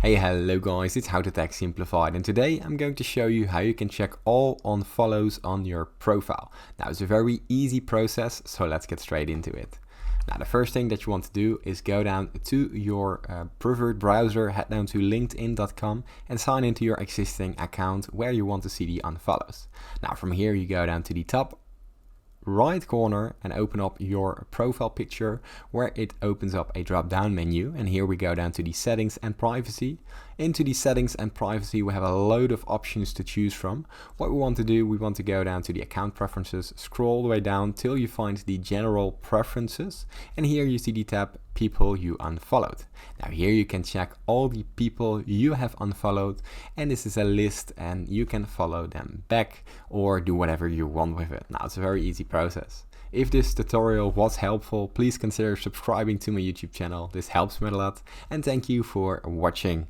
Hey, hello guys, it's How to Tech Simplified, and today I'm going to show you how you can check all unfollows on your profile. Now it's a very easy process, so let's get straight into it. Now the first thing that you want to do is go down to your preferred browser, head down to linkedin.com and sign into your existing account where you want to see the unfollows. Now from here you go down to the top right corner and open up your profile picture, where it opens up a drop down menu, and here we go down to the settings and privacy. Into the settings and privacy we have a load of options to choose from. What we want to do, we want to go down to the account preferences, scroll all the way down till you find the general preferences, and here you see the tab people you unfollowed. Now here you can check all the people you have unfollowed, and this is a list and you can follow them back or do whatever you want with it. Now it's a very easy process. If this tutorial was helpful, please consider subscribing to my YouTube channel. This helps me a lot, and thank you for watching.